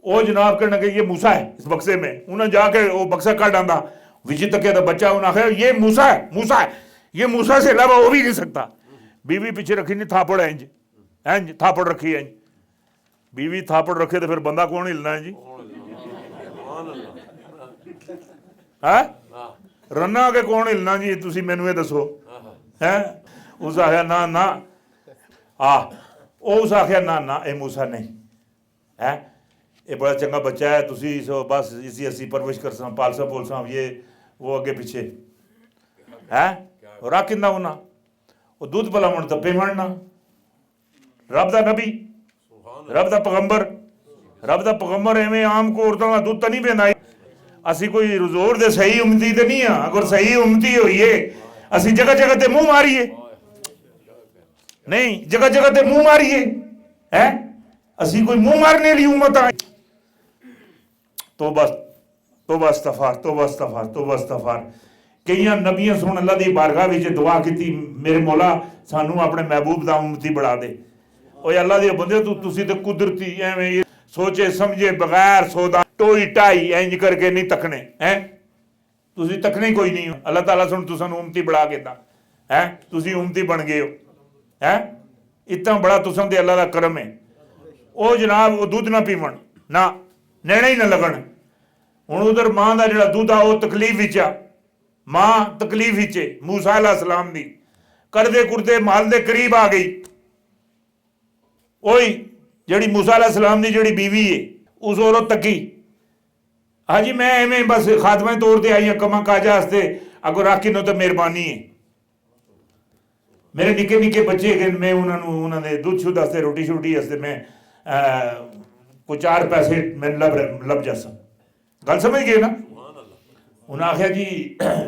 वो जनाब कहने कि ये मूसा है इस बक्से में, उन्हें जाके वो बक्सा कट आंदा विच तके दा बच्चा, उन्हें आखिया ये मूसा है, मूसा है, ये मूसा से अलावा हो भी नहीं सकता। बीवी पीछे रखी नहीं, थापड़ इंज इंज थापड़ रखी इंज, बीवी थापड़ रखे तो फिर बंदा कौन हिलना है जी? है रन्ना के कौन हिलना जी? तुसी मैनू ये दसो है? उस आखिया ना ना उस आखिया ना ना ये मूसा नहीं है, ये बड़ा चंगा बच्चा है, तुसी सो बस इसी असी परवरिश कर सा पालसा पोलसा ये वो अगे पीछे है। रख किंदा होना वो दूध पिलावन तप्पे मरना, रब दा नबी, रब दा पैगंबर, रब दा पैगंबर एवें आम को औरतों का दूध तो नहीं पींदा। असी कोई रजोर दे सही उम्मती तो नहीं हाँ, अगर सही उम्मती होइए असी जगह जगह ते मुंह मारिए नहीं, जगह जगह ते मुंह मारिए है, असी कोई मुंह मारने ली उम्मत आई। तो बस इस्तफार, तौबा इस्तफार, तौबा इस्तफार। कई नबियां सुन अल्लाह की बारगाह विच दुआ की, मेरे मौला सानू अपने महबूब दा उम्मती बना दे। ओए अल्लाह दे बंदे तुसी ते कुदरती एवें सोचे समझे बगैर सौदा टोई टाई इंज करके नहीं तकने हैं, तुसी तकने कोई नहीं हो। अल्लाह ताला सुन तुसानू उम्मती बना के दा है, तुसी उम्मती बन गए हो है, इतना बड़ा तुसां ते अल्लाह दा करम है। ओ जनाब वो दुध ना पीवन ना नैणे ही ना लगन। हुण उधर मां दा जिहड़ा दुध आ वो तकलीफ विच आ, मां तकलीफ विच है, मूसा अलैहिस्सलाम दी करदे कुरदे माल दे करीब आ गई। ओही जिहड़ी मूसा अलैहिस्सलाम दी जिहड़ी बीवी है उस औरत तकी, हाँ जी मैं एवें बस खातमे तौर ते आई हाँ कमा काजा वास्ते, अगो राखी नो तो मेहरबानी है, मेरे निके निके बच्चे हैं, मैं उन्होंने दुध शुद्ध वास्ते रोटी शोटी वास्ते मैं कोई 4 पैसे मैं लब जासा। गल समझ गए ना? उन्हें आख्या जी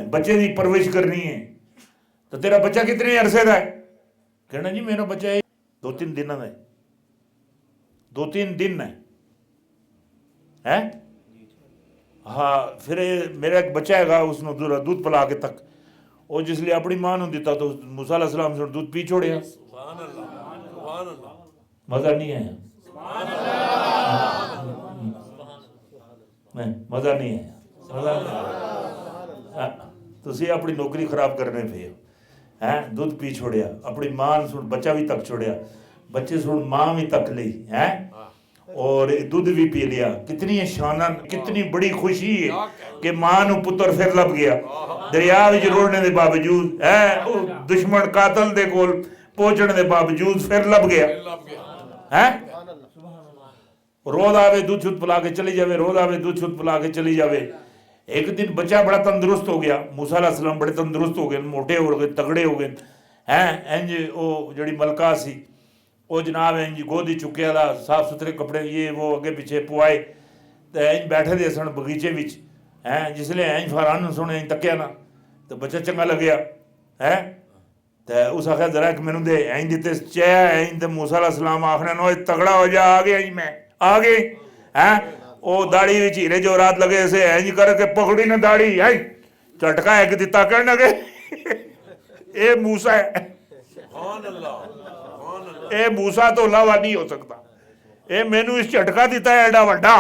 बच्चे की परवरिश करनी है, तो तेरा बच्चा कितने अरसे का है? कहना जी मेरा बच्चा 2-3 दिन का है, 2-3 दिन है हाँ। फिर मेरा एक बच्चा है उसने दूध पिला के तक वो जिसलिए अपनी मां ने दिता तो मूसा अलैहिस्सलाम से दूध पी छोड़िया। मजा नहीं आया, मजा नहीं आया, तुसी अपनी नौकरी खराब करने पे हो हैं, दूध पी छोड़िया, अपनी मां सुन बच्चा भी तक छोड़िया, बच्चे सुन मां भी तक ली है और दूध भी पी लिया। कितनी शाना, कितनी बड़ी खुशी है कि मां नू पुत्र फिर लब गया, दरिया विच रोड़ने के बावजूद है, दुश्मन कातल दे कोल पहुंचने के बावजूद फिर लब गया है। रोज आवे दूध शुद्ध पिला के चली जावे, रोज आवे दूध शुद्ध पिला के चली जावे। एक दिन बच्चा बड़ा तंदुरुस्त हो गया, मूसा अलैहिस्सलाम बड़े तंदुरुस्त हो गए, मोटे हो गए, तगड़े हो गए हैं। इंज वो जिहड़ी मलका सी वो जनाब इंज गोदी चुकिया दा, साफ सुथरे कपड़े ये वो अगे पिछे पुआए, तो इंज बैठे दे सन बगीचे विच हैं। जिसले इंज फरहान सुने इंज तकिया ना तो बच्चा चंगा लग्या है, तो उस आख्या जरा एक मैनू दे, इंज दिते चाह इंज, तो मूसा अलैहिस्सलाम आखने नो तगड़ा हो जा, आ गया इंज मैं आ गए हैं। वो दाढ़ी विच हीरे जो रात लगे से इंज करके पकड़ी ना दाढ़ी है, झटका एक दिता, कहने लगे ये मूसा है, ये मूसा तो अलावा नहीं हो सकता, ये मैनू इस झटका दिता है एडा वड्डा।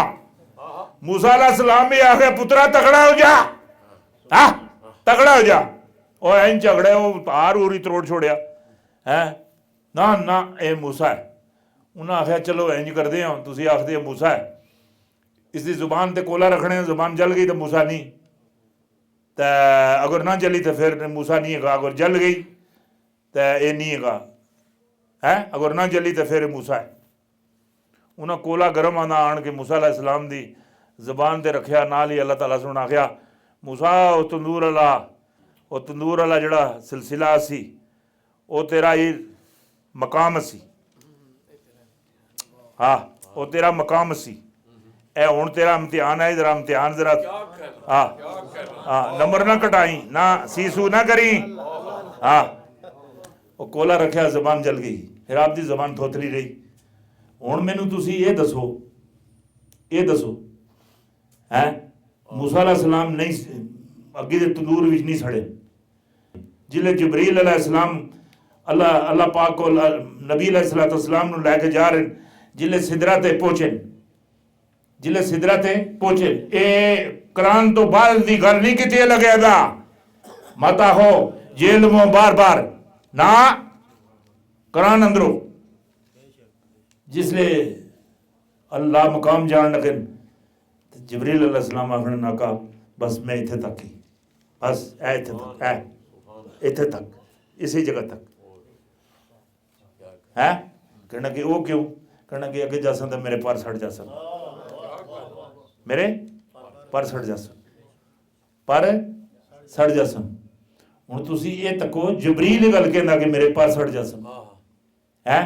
मूसा अलैहिस्सलाम भी आखे पुत्रा तगड़ा हो जा, हाँ तगड़ा हो जा। और इन झगड़े वो हार उरी तरोड़ छोड़िया है, ना ना ये मूसा है। उन्हें आख्या चलो इंज करते हो, तुम आखते हो मूसा है, इसकी जुबान ते कोला रखने, जुबान जल गई तो मूसा नहीं, तो अगर ना जली तो फिर मूसा नहीं है, अगर जल गई तो ये नहीं है, अगर ना जली तो फिर मूसा है। उन्हें कोला गर्म आना आन के मूसा अलैहिस्सलाम दी जबान ते रखिया, नाल ही अल्लाह ताला सुन आख्या मूसा वो तंदूर वाला जड़ा सिलसिला सी वो तेरा ही मकाम सी, हाँ वो तेरा मकाम सी, ए हुण तेरा इम्तिहान है, जरा इम्तिहान जरा हाँ हाँ नंबर ना कटाई ना सीसू ना करी। हाँ वो कोला रखिया, जबान जल गई, फिर आपकी जबान थोथली रही। हुण मैनू तुसी ये दसो है मूसा अलैहिस्सलाम नहीं अगे दे तंदूर विच नहीं सड़े, जिले जबरील अलैहिस्सलाम अल्लाह पाक को नबी अलैहिस्सलाम नूं लैके जा रहे, जिले सिदरा ते पहुंचे जिले सिदरा ते पहुंचे ए कुरान तो बाद दी गल नहीं की लगे दा मत आहो जेल में बार बार ना कुरान अंदरों जिसले अल्लाह मकाम जान लगे जबरील अलैहिस्सलाम आखने ना कहा बस मैं इत्थे तक ही बस इत्थे तक इसी जगह तक है कहना कि वो क्यों कहना कि अगे जा सकता मेरे पर सड़ जा सकता मेरे पर सड़ जा सकता पर सड़ जा सकता हुण तुसीं ये तको जबरील गल कहंदा कि मेरे पर सड़ जा सकता है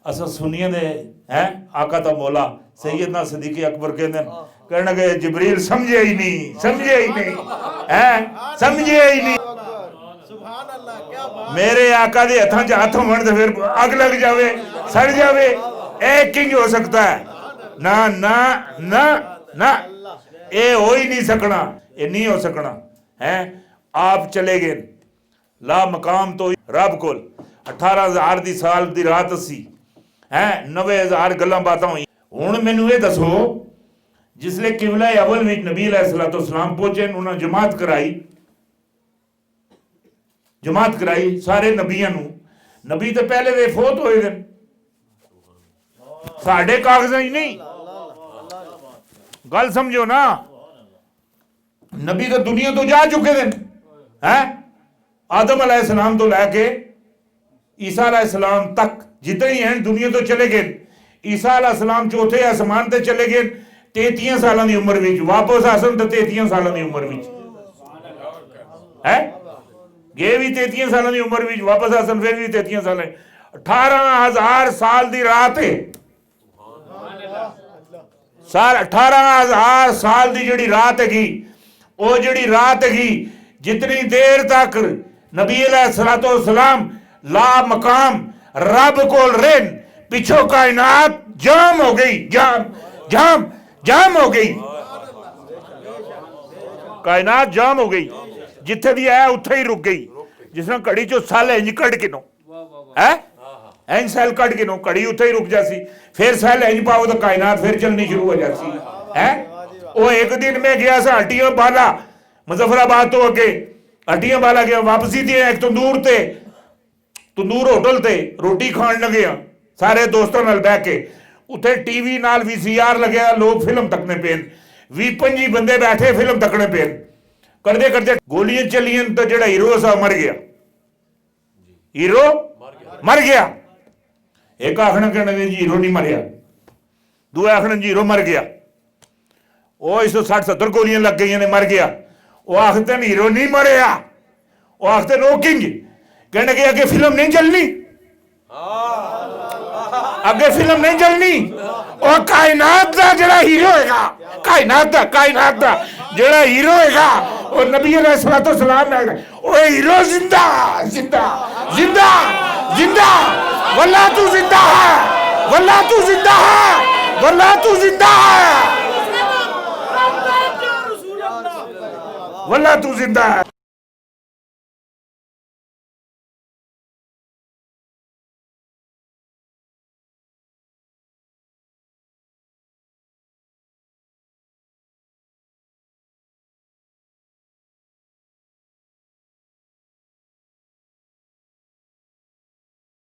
असा सुनिए दे हैं आका दा मौला सैयदना सदीक़ अकबर कहना कि जबरील समझे ही नहीं है समझे ही नहीं सुभान अल्लाह क्या बात मेरे आका दे हथां च हाथ होण ते फिर अग लग जावे सड़ जावे ए किंग हो सकता है ना ना ना ना ए हो ही नहीं सकना ये नहीं हो सकना है आप चले गए ला मकाम तो रब कोल 18,000 दी साल दी रात असी है 90,000 गल्लां बातां हुई हुण मैनू ये दसो जिसले किबला अवल विच नबी अलैहिस्सलाम पहुंचे उन्होंने जमात कराई सारे नबियां नू नबी तो पहले दे फोत होए दे साडे कागजां ही नहीं गल समझो ना नबी तो दुनिया तो जा चुके हैं हैं आदम अलैहिस्सलाम तो लैके ईसा अलैहिस्सलाम तक जितने ही हैं दुनिया तो चले गए ईसा अलैहिस्सलाम चौथे आसमान ते चले गए 33 साल की उम्र में वापस आसन तो 33 साल की उम्र में है गए भी 33 साल की उम्र में वापस आसन फिर भी 33 साल 18,000 साल की रात है साल 18,000 साल की जी रात हैगी वो जी रात हैगी जितनी देर तक नबी अलैहिस्सलाम ला मकाम रब को रेन पिछो कायनात जाम हो गई जाम हो गई कायनात जाम हो गई जिथे भी है उत्थे ही रुक गई जिसने घड़ी चो सैल इंज कट के नो है इंज सैल कट के नो घड़ी उत्थे ही रुक जासी फिर सैल इंज पाओ तो कायनात फिर चलनी शुरू हो जासी है वो एक दिन में गया सा हट्टियों बाला मुजफ्फराबाद तो अगे हट्टियों बाला गया वापसी थी एक तंदूर होटल ते रोटी खान लगे सारे दोस्तों नाल बैठ के उत्थे टीवी नाल VCR लगे लोग फिल्म तकने पे 20-25 बंदे बैठे फिल्म तकने पे करते करते गोलियां चलियां तो जेड़ा हीरो सा मर गया हीरो मर गया एक आखना कहना जी हीरो नहीं मरिया दूए आखना जी हीरो मर गया वो 160-70 गोलियां लग गई ने मर गया वो आखते हीरो नहीं मरिया वो आखते नो किंग कहने के आगे फिल्म नहीं चलनी अगे फिल्म नहीं चलनी और कायनात दा जेड़ा हीरो हैगा कायनात दा जेड़ा हीरो हैगा और नबी अलैहिस्सलाम है ओ हीरो जिंदा जिंदा जिंदा जिंदा वल्लाह तू जिंदा है वल्लाह तू जिंदा है वल्लाह तू जिंदा है वल्लाह तू जिंदा है।